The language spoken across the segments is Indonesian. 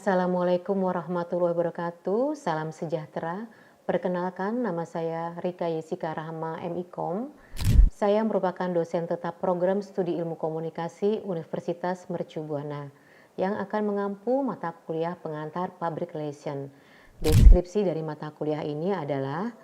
Assalamualaikum warahmatullahi wabarakatuh. Salam sejahtera. Perkenalkan, nama saya Rika Yesika Rahma, MIKOM. Saya merupakan dosen tetap program studi ilmu komunikasi Universitas Mercu Buana yang akan mengampu mata kuliah pengantar Public Relation. Deskripsi dari mata kuliah ini adalah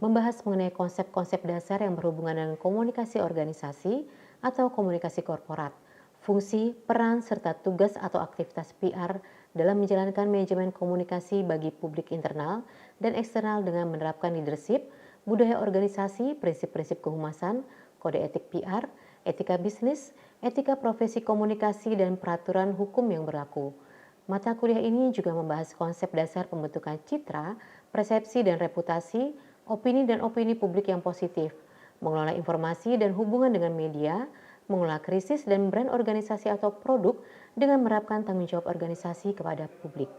membahas mengenai konsep-konsep dasar yang berhubungan dengan komunikasi organisasi atau komunikasi korporat, fungsi, peran, serta tugas atau aktivitas PR dalam menjalankan manajemen komunikasi bagi publik internal dan eksternal dengan menerapkan leadership, budaya organisasi, prinsip-prinsip kehumasan, kode etik PR, etika bisnis, etika profesi komunikasi, dan peraturan hukum yang berlaku. Mata kuliah ini juga membahas konsep dasar pembentukan citra, persepsi dan reputasi, opini dan opini publik yang positif, mengelola informasi dan hubungan dengan media, mengelola krisis dan brand organisasi atau produk dengan menerapkan tanggung jawab organisasi kepada publik.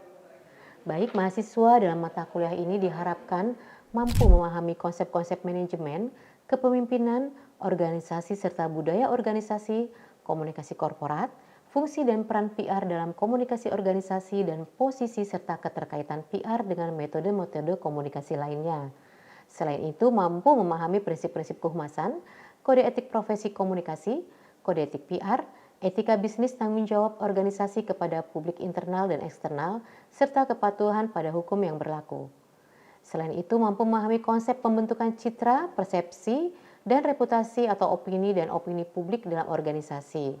Baik, mahasiswa dalam mata kuliah ini diharapkan mampu memahami konsep-konsep manajemen, kepemimpinan, organisasi serta budaya organisasi, komunikasi korporat, fungsi dan peran PR dalam komunikasi organisasi dan posisi serta keterkaitan PR dengan metode-metode komunikasi lainnya. Selain itu, mampu memahami prinsip-prinsip kehumasan, kode etik profesi komunikasi, kode etik PR, etika bisnis tanggung jawab organisasi kepada publik internal dan eksternal, serta kepatuhan pada hukum yang berlaku. Selain itu, mampu memahami konsep pembentukan citra, persepsi, dan reputasi atau opini dan opini publik dalam organisasi.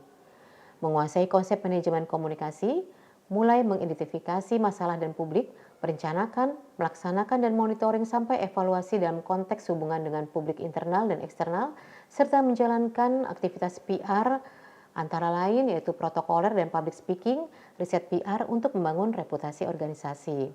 Menguasai konsep manajemen komunikasi, mulai mengidentifikasi masalah dan publik, merencanakan, melaksanakan dan monitoring sampai evaluasi dalam konteks hubungan dengan publik internal dan eksternal, serta menjalankan aktivitas PR antara lain yaitu protokoler dan public speaking, riset PR untuk membangun reputasi organisasi.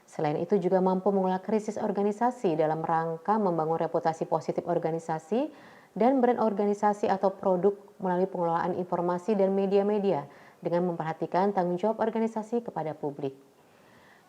Selain itu juga mampu mengelola krisis organisasi dalam rangka membangun reputasi positif organisasi dan brand organisasi atau produk melalui pengelolaan informasi dan media-media dengan memperhatikan tanggung jawab organisasi kepada publik.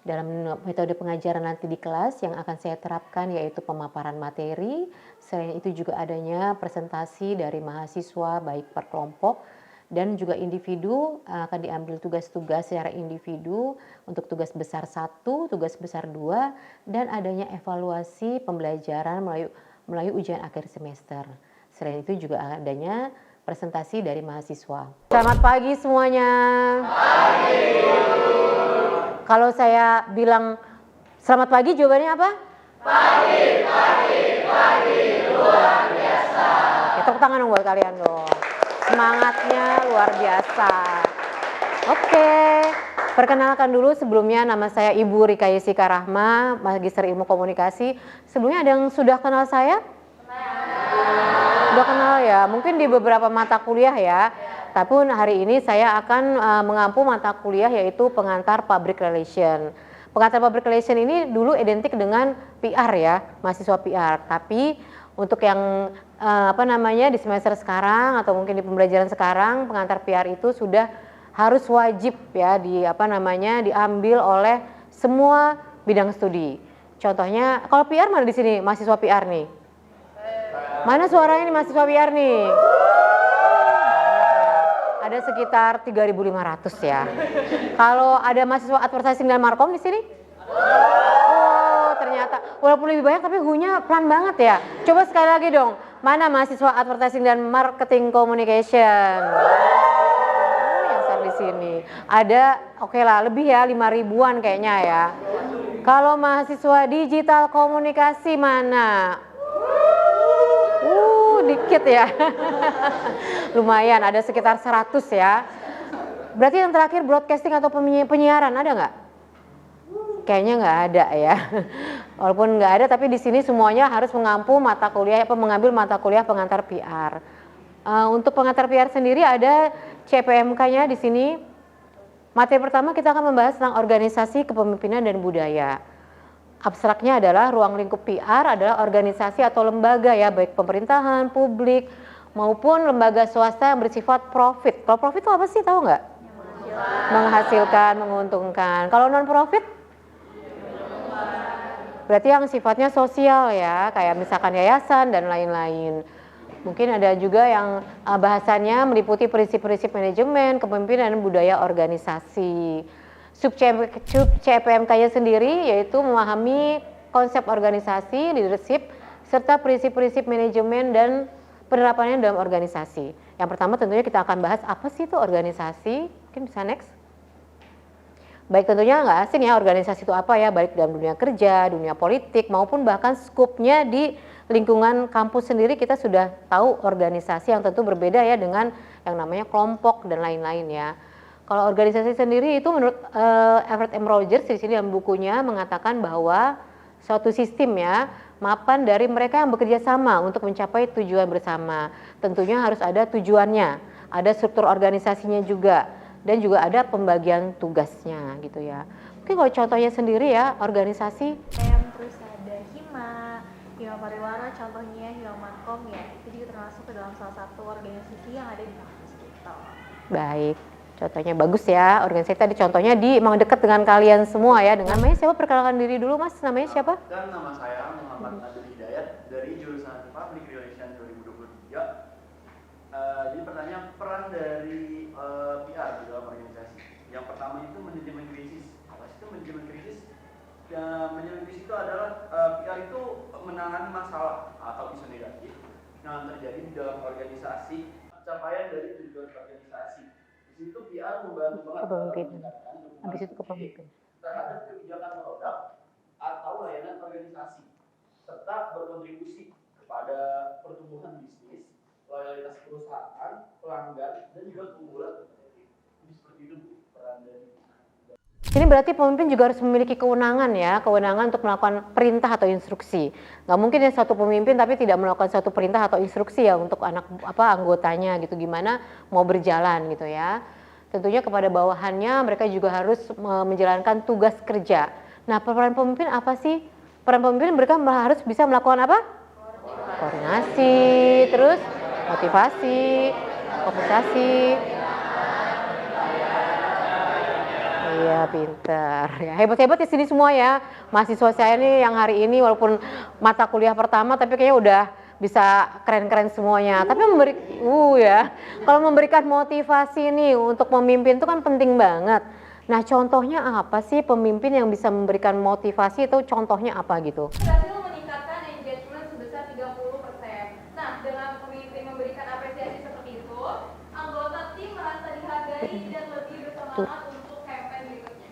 Dalam metode pengajaran nanti di kelas yang akan saya terapkan yaitu pemaparan materi, selain itu juga adanya presentasi dari mahasiswa baik per kelompok dan juga individu, akan diambil tugas-tugas secara individu untuk tugas besar 1, tugas besar 2, dan adanya evaluasi pembelajaran melalui ujian akhir semester. Selain itu juga adanya presentasi dari mahasiswa. Selamat pagi semuanya. Pagi. Kalau saya bilang selamat pagi, jawabannya apa? Pagi, luar biasa. Tepuk tangan dong buat kalian dong. Semangatnya luar biasa. Oke, perkenalkan dulu sebelumnya nama saya Ibu Rika Yesika Rahma, Magister Ilmu Komunikasi. Sebelumnya ada yang sudah kenal saya? Sudah kenal ya, mungkin di beberapa mata kuliah ya. Tapi hari ini saya akan mengampu mata kuliah yaitu pengantar Public Relation. Pengantar Public Relation ini dulu identik dengan PR ya, mahasiswa PR. Tapi untuk yang di semester sekarang atau mungkin di pembelajaran sekarang, pengantar PR itu sudah harus wajib ya diambil oleh semua bidang studi. Contohnya, kalau PR mana di sini mahasiswa PR nih? Mana suaranya nih mahasiswa PR nih? Ada sekitar 3.500 ya. Kalau ada mahasiswa advertising dan markom di sini? Oh, ternyata walaupun lebih banyak tapi hunya pelan banget ya. Coba sekali lagi dong. Mana mahasiswa advertising dan marketing communication? Oh, yang besar di sini. Ada oke lah, lebih ya 5.000-an kayaknya ya. Kalau mahasiswa digital komunikasi mana? Dikit ya. Lumayan, ada sekitar 100 ya. Berarti yang terakhir broadcasting atau penyiaran ada nggak? Kayaknya nggak ada ya. Walaupun nggak ada, tapi di sini semuanya harus mengampu mata kuliah mengambil mata kuliah pengantar PR. Untuk pengantar PR sendiri ada CPMK-nya di sini. Materi pertama kita akan membahas tentang organisasi, kepemimpinan dan budaya. Abstraknya adalah ruang lingkup PR adalah organisasi atau lembaga ya, baik pemerintahan, publik maupun lembaga swasta yang bersifat profit. Kalau profit itu apa sih, tahu nggak? Menghasilkan, menguntungkan. Kalau non profit? Berarti yang sifatnya sosial ya, kayak misalkan yayasan dan lain-lain. Mungkin ada juga yang bahasannya meliputi prinsip-prinsip manajemen, kepemimpinan dan budaya organisasi. Sub CPMK-nya sendiri yaitu memahami konsep organisasi, leadership, serta prinsip-prinsip manajemen dan penerapannya dalam organisasi. Yang pertama tentunya kita akan bahas apa sih itu organisasi. Mungkin bisa next. Baik, tentunya nggak asing ya organisasi itu apa ya, baik dalam dunia kerja, dunia politik, maupun bahkan skupnya di lingkungan kampus sendiri kita sudah tahu organisasi yang tentu berbeda ya dengan yang namanya kelompok dan lain-lain ya. Kalau organisasi sendiri itu menurut Everett M. Rogers di sini dalam bukunya mengatakan bahwa suatu sistem ya mapan dari mereka yang bekerja sama untuk mencapai tujuan bersama. Tentunya harus ada tujuannya, ada struktur organisasinya juga, dan juga ada pembagian tugasnya gitu ya. Mungkin kalau contohnya sendiri ya organisasi. Terus ada Hima Pariwara, contohnya Himakom ya, itu juga termasuk ke dalam salah satu organisasi yang ada di kampus kita. Baik. Contohnya bagus ya, organisasi tadi contohnya emang dekat dengan kalian semua ya. Dengan namanya siapa? Perkenalkan diri dulu Mas, namanya siapa? Dan nama saya Muhammad Nabil Hidayat dari jurusan Public Relations 2023. Jadi pertanyaan peran dari PR di dalam organisasi. Yang pertama itu manajemen krisis. Apa sih itu manajemen krisis? Ya, manajemen krisis itu adalah PR itu menangani masalah atau isu negatif yang terjadi di dalam organisasi, capaian dari tujuan organisasi. Di situ PR membantu Kepemimpinan. Habis itu kepemimpinan. Terhadap kebijakan produk atau layanan organisasi, serta berkontribusi kepada pertumbuhan bisnis, loyalitas perusahaan, pelanggan, dan juga keunggulan kompetitif. Jadi seperti itu peran dari. Ini berarti pemimpin juga harus memiliki kewenangan ya, kewenangan untuk melakukan perintah atau instruksi. Nggak mungkin ya satu pemimpin tapi tidak melakukan suatu perintah atau instruksi ya untuk anggotanya gitu, gimana mau berjalan gitu ya. Tentunya kepada bawahannya mereka juga harus menjalankan tugas kerja. Nah, peran pemimpin apa sih? Peran pemimpin mereka harus bisa melakukan apa? Koordinasi, terus motivasi, kompensasi. Iya, pinter. Ya, hebat-hebat di sini semua ya. Mahasiswa saya nih yang hari ini walaupun mata kuliah pertama tapi kayaknya udah bisa keren-keren semuanya. Tapi kalau memberikan motivasi nih untuk memimpin itu kan penting banget. Nah, contohnya apa sih pemimpin yang bisa memberikan motivasi itu contohnya apa gitu? Berhasil meningkatkan engagement sebesar 30%. Nah, dengan pemimpin memberikan apresiasi seperti itu, anggota tim merasa dihargai dan lebih bersemangat untuk campaign berikutnya.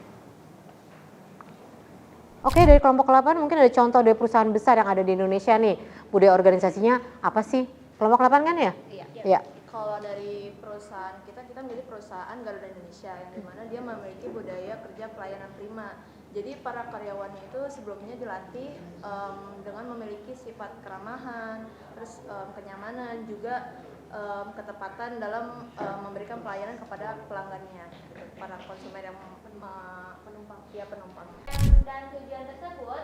Oke, dari kelompok 8 mungkin ada contoh dari perusahaan besar yang ada di Indonesia nih. Budaya organisasinya apa sih? Kelompok 8 kan ya? Iya. Kalau dari perusahaan kita menjadi perusahaan Garuda Indonesia yang dimana dia memiliki budaya kerja pelayanan prima. Jadi para karyawannya itu sebelumnya dilatih dengan memiliki sifat keramahan, terus kenyamanan, juga ketepatan dalam memberikan pelayanan kepada pelanggannya, para konsumen yang penumpang. Dan tujuan tersebut,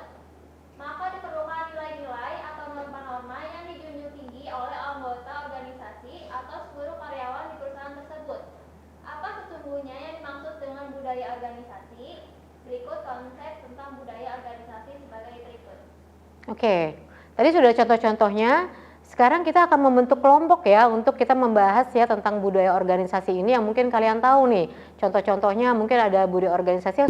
maka diperlukan nilai-nilai atau norma-norma yang dijunjung tinggi oleh anggota organisasi atau seluruh karyawan di perusahaan tersebut. Apa sesungguhnya yang dimaksud dengan budaya organisasi? Berikut konsep tentang budaya organisasi sebagai berikut. Oke, tadi sudah contoh-contohnya. Sekarang kita akan membentuk kelompok ya untuk kita membahas ya tentang budaya organisasi ini yang mungkin kalian tahu nih. Contoh-contohnya mungkin ada budaya organisasi.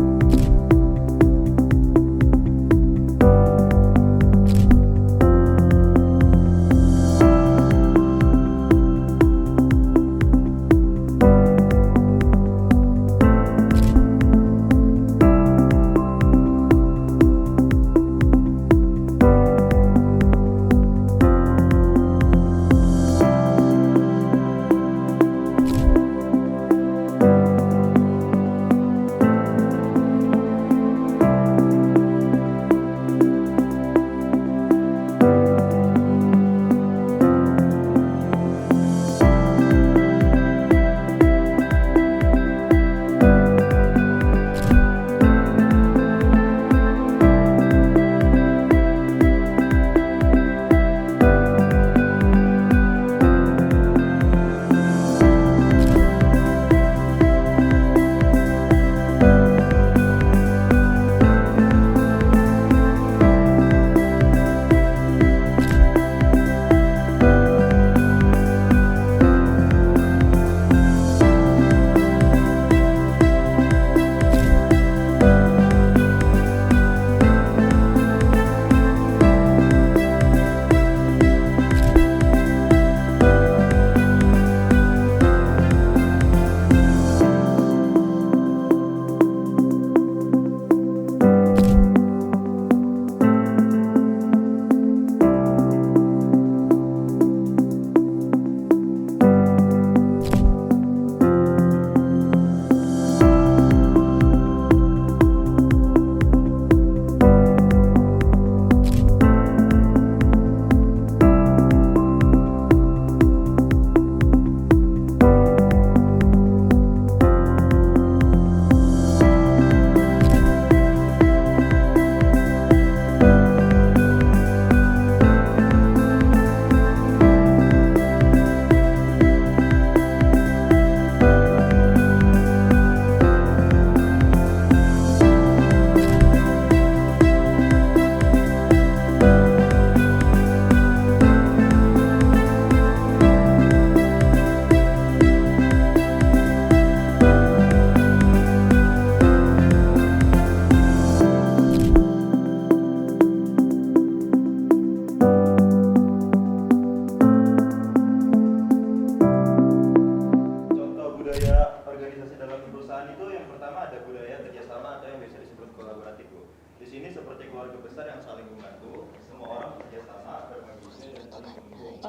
budaya organisasi dalam perusahaan itu yang pertama ada budaya kerjasama atau yang biasa disebut kolaboratif, Bu. Di sini seperti keluarga besar yang saling membantu, semua orang kerjasama, berbagi ide dan saling mendukung.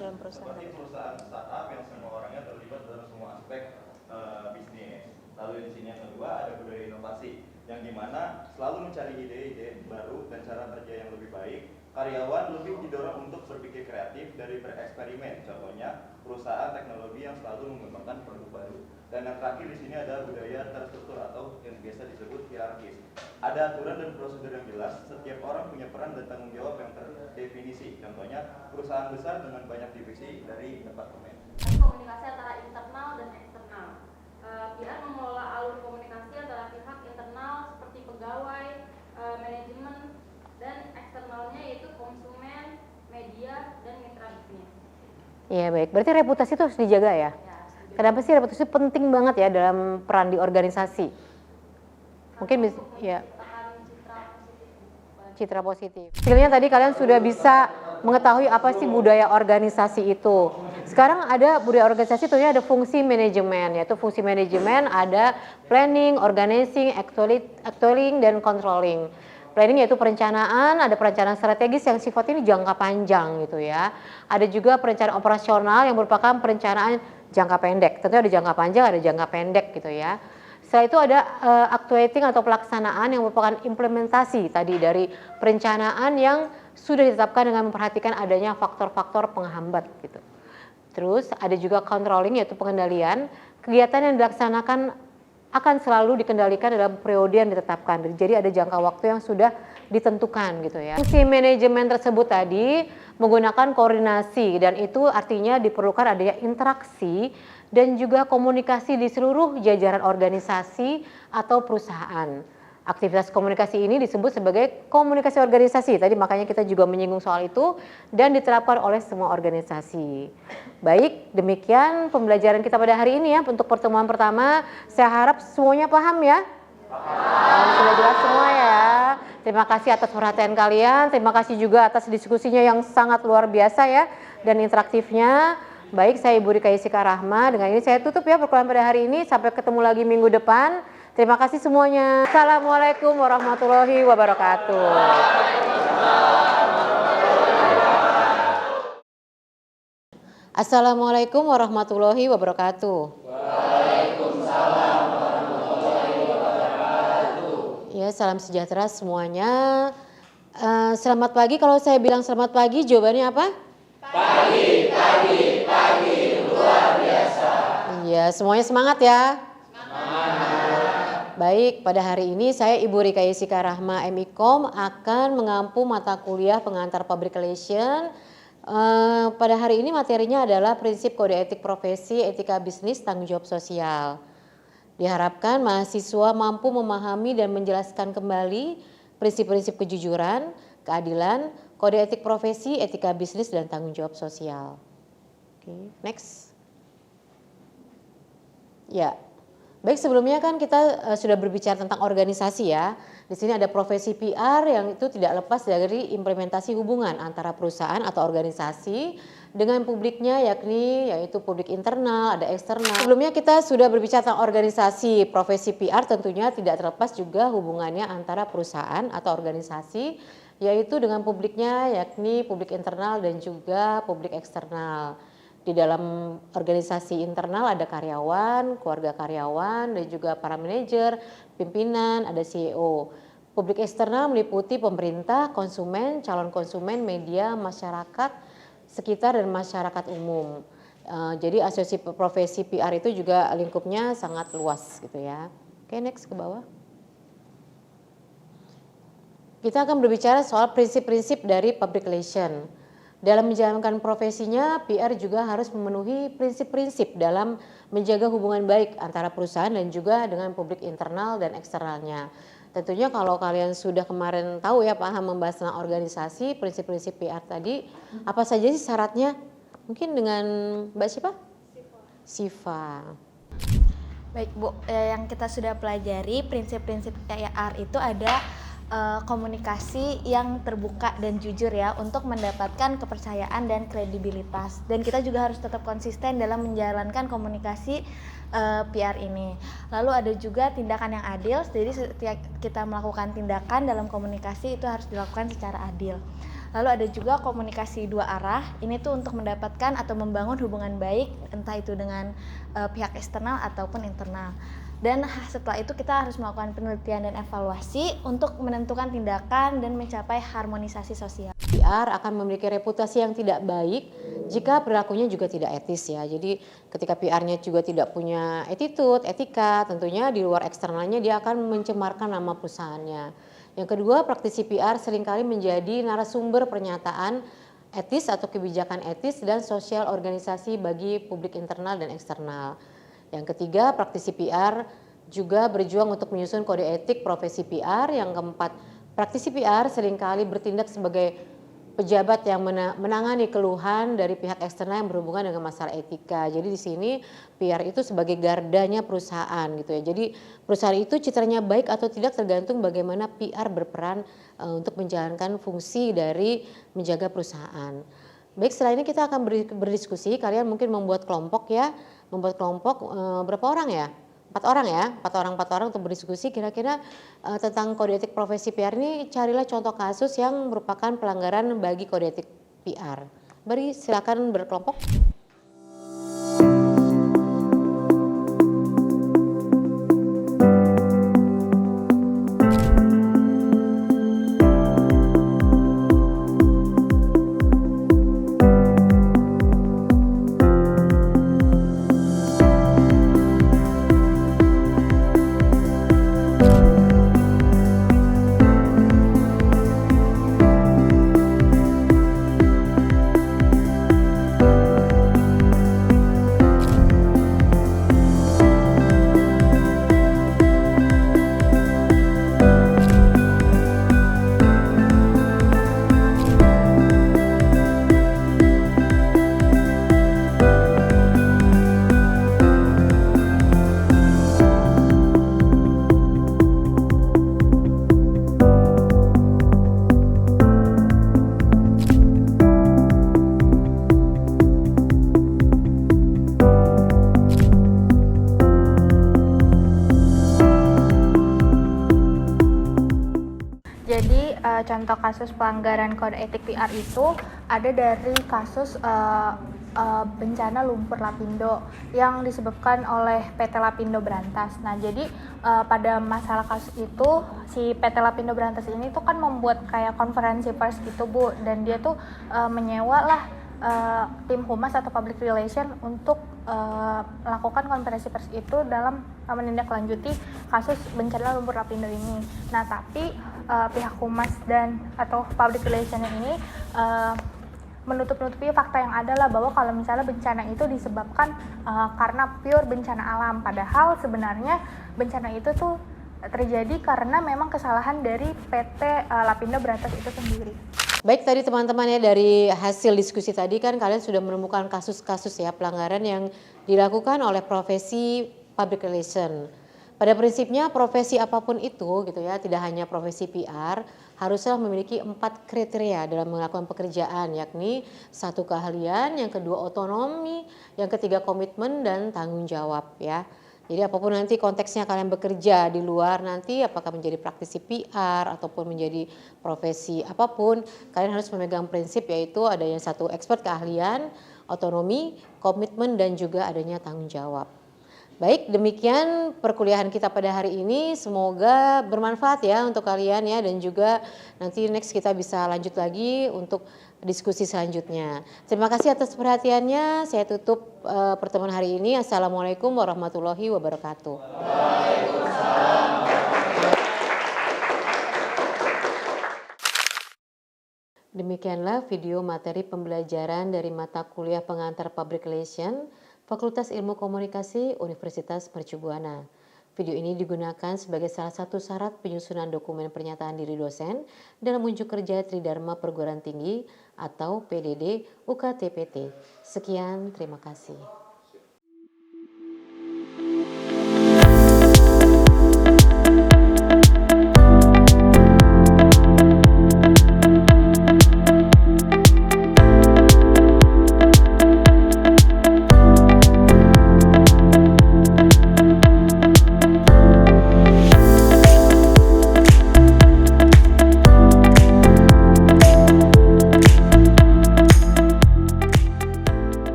Dalam perusahaan. Seperti perusahaan startup yang semua orangnya terlibat dalam semua aspek bisnis. Lalu di sini yang kedua ada budaya inovasi, yang dimana selalu mencari ide-ide baru dan cara kerja yang lebih baik. Karyawan lebih didorong untuk berpikir kreatif dari bereksperimen, contohnya perusahaan teknologi yang selalu mengembangkan produk baru. Dan yang terakhir di sini ada budaya terstruktur atau yang biasa disebut hierarkis. Ada aturan dan prosedur yang jelas, setiap orang punya peran dan tanggung jawab yang terdefinisi. Contohnya perusahaan besar dengan banyak divisi dari departemen. Komunikasi antara internal dan eksternal. PR mengelola alur komunikasi antara pihak internal seperti pegawai, manajemen, dan eksternalnya yaitu konsumen, media, dan mitra bisnis. Iya baik, berarti reputasi itu harus dijaga ya? Kenapa sih reputasi penting banget ya dalam peran di organisasi? Mungkin ya. Citra positif. Skillnya tadi kalian sudah bisa mengetahui apa sih budaya organisasi itu. Sekarang ada budaya organisasi tentunya ada fungsi manajemen, yaitu fungsi manajemen ada planning, organizing, actualing, dan controlling. Planning yaitu perencanaan, ada perencanaan strategis yang sifatnya ini jangka panjang gitu ya. Ada juga perencanaan operasional yang merupakan perencanaan jangka pendek. Tentunya ada jangka panjang, ada jangka pendek gitu ya. Setelah itu ada actuating atau pelaksanaan yang merupakan implementasi tadi dari perencanaan yang sudah ditetapkan dengan memperhatikan adanya faktor-faktor penghambat gitu. Terus ada juga controlling yaitu pengendalian. Kegiatan yang dilaksanakan akan selalu dikendalikan dalam periode yang ditetapkan. Jadi ada jangka waktu yang sudah ditentukan gitu ya. Fungsi manajemen tersebut tadi menggunakan koordinasi dan itu artinya diperlukan adanya interaksi dan juga komunikasi di seluruh jajaran organisasi atau perusahaan. Aktivitas komunikasi ini disebut sebagai komunikasi organisasi. Tadi makanya kita juga menyinggung soal itu dan diterapkan oleh semua organisasi. Baik, demikian pembelajaran kita pada hari ini ya untuk pertemuan pertama. Saya harap semuanya paham ya. Sudah jelas semua ya. Terima kasih atas perhatian kalian. Terima kasih juga atas diskusinya yang sangat luar biasa ya dan interaktifnya. Baik, saya Ibu Rika Yesika Rahma. Dengan ini saya tutup ya perkuliahan pada hari ini. Sampai ketemu lagi minggu depan. Terima kasih semuanya. Assalamualaikum warahmatullahi wabarakatuh. Assalamualaikum warahmatullahi wabarakatuh. Waalaikumsalam warahmatullahi wabarakatuh. Ya, salam sejahtera semuanya. Selamat pagi. Kalau saya bilang selamat pagi, jawabannya apa? Pagi, luar biasa. Iya, semuanya semangat ya. Baik, pada hari ini saya Ibu Rika Yesika Rahma MIKOM akan mengampu mata kuliah pengantar Public Relation. Pada hari ini materinya adalah prinsip kode etik profesi, etika bisnis, tanggung jawab sosial. Diharapkan mahasiswa mampu memahami dan menjelaskan kembali prinsip-prinsip kejujuran, keadilan, kode etik profesi, etika bisnis, dan tanggung jawab sosial. Oke, next. Ya. Baik, sebelumnya kan kita sudah berbicara tentang organisasi ya. Di sini ada profesi PR yang itu tidak lepas dari implementasi hubungan antara perusahaan atau organisasi dengan publiknya yaitu publik internal, ada eksternal. Sebelumnya kita sudah berbicara tentang organisasi. Profesi PR tentunya tidak terlepas juga hubungannya antara perusahaan atau organisasi yaitu dengan publiknya yakni publik internal dan juga publik eksternal. Di dalam organisasi internal ada karyawan, keluarga karyawan, dan juga para manajer, pimpinan, ada CEO. Publik eksternal meliputi pemerintah, konsumen, calon konsumen, media, masyarakat sekitar, dan masyarakat umum. Jadi asosiasi profesi PR itu juga lingkupnya sangat luas gitu ya. Oke, next ke bawah. Kita akan berbicara soal prinsip-prinsip dari public relation. Dalam menjalankan profesinya, PR juga harus memenuhi prinsip-prinsip dalam menjaga hubungan baik antara perusahaan dan juga dengan publik internal dan eksternalnya. Tentunya kalau kalian sudah kemarin tahu ya paham membahas tentang organisasi, prinsip-prinsip PR tadi, apa saja sih syaratnya? Mungkin dengan Mbak siapa? Siva. Baik Bu, yang kita sudah pelajari prinsip-prinsip PR itu ada komunikasi yang terbuka dan jujur ya untuk mendapatkan kepercayaan dan kredibilitas. Dan kita juga harus tetap konsisten dalam menjalankan komunikasi PR ini. Lalu ada juga tindakan yang adil, jadi setiap kita melakukan tindakan dalam komunikasi itu harus dilakukan secara adil. Lalu ada juga komunikasi dua arah, ini tuh untuk mendapatkan atau membangun hubungan baik, entah itu dengan pihak eksternal ataupun internal. Dan setelah itu kita harus melakukan penelitian dan evaluasi untuk menentukan tindakan dan mencapai harmonisasi sosial. PR akan memiliki reputasi yang tidak baik jika perilakunya juga tidak etis ya. Jadi ketika PR-nya juga tidak punya attitude, etika, tentunya di luar eksternalnya dia akan mencemarkan nama perusahaannya. Yang kedua, praktisi PR seringkali menjadi narasumber pernyataan etis atau kebijakan etis dan sosial organisasi bagi publik internal dan eksternal. Yang ketiga, praktisi PR juga berjuang untuk menyusun kode etik profesi PR. Yang keempat, praktisi PR seringkali bertindak sebagai pejabat yang menangani keluhan dari pihak eksternal yang berhubungan dengan masalah etika. Jadi di sini PR itu sebagai gardanya perusahaan gitu ya. Jadi perusahaan itu citranya baik atau tidak tergantung bagaimana PR berperan untuk menjalankan fungsi dari menjaga perusahaan. Baik, setelah ini kita akan berdiskusi. Kalian mungkin membuat kelompok ya. Membuat kelompok berapa orang ya? 4 orang ya, 4 orang untuk berdiskusi kira-kira tentang kode etik profesi PR ini. Carilah contoh kasus yang merupakan pelanggaran bagi kode etik PR. Mari silakan berkelompok. Contoh kasus pelanggaran kode etik PR itu ada dari kasus bencana lumpur Lapindo yang disebabkan oleh PT Lapindo Brantas. Nah, jadi pada masalah kasus itu si PT Lapindo Brantas ini tuh kan membuat kayak konferensi pers gitu Bu, dan dia tuh menyewa lah tim humas atau public relation untuk melakukan konferensi pers itu dalam menindaklanjuti kasus bencana lumpur Lapindo ini. Nah, tapi pihak humas dan atau public relation ini menutup-nutupi fakta yang ada lah bahwa kalau misalnya bencana itu disebabkan karena pure bencana alam, padahal sebenarnya bencana itu tuh terjadi karena memang kesalahan dari PT Lapindo Brantas itu sendiri. Baik, tadi teman-teman ya, dari hasil diskusi tadi kan kalian sudah menemukan kasus-kasus ya pelanggaran yang dilakukan oleh profesi public relation. Pada prinsipnya profesi apapun itu gitu ya, tidak hanya profesi PR, haruslah memiliki 4 kriteria dalam melakukan pekerjaan, yakni 1 keahlian, yang kedua otonomi, yang ketiga komitmen dan tanggung jawab ya. Jadi apapun nanti konteksnya kalian bekerja di luar nanti, apakah menjadi praktisi PR ataupun menjadi profesi apapun, kalian harus memegang prinsip yaitu adanya 1 expert keahlian, otonomi, komitmen dan juga adanya tanggung jawab. Baik, demikian perkuliahan kita pada hari ini. Semoga bermanfaat ya untuk kalian ya, dan juga nanti next kita bisa lanjut lagi untuk diskusi selanjutnya. Terima kasih atas perhatiannya. Saya tutup pertemuan hari ini. Assalamualaikum warahmatullahi wabarakatuh. Waalaikumsalam. Demikianlah video materi pembelajaran dari mata kuliah pengantar Public Relation Fakultas Ilmu Komunikasi Universitas Mercu Buana. Video ini digunakan sebagai salah satu syarat penyusunan dokumen pernyataan diri dosen dalam unjuk kerja Tridharma Perguruan Tinggi atau PDD UKTPT. Sekian, terima kasih.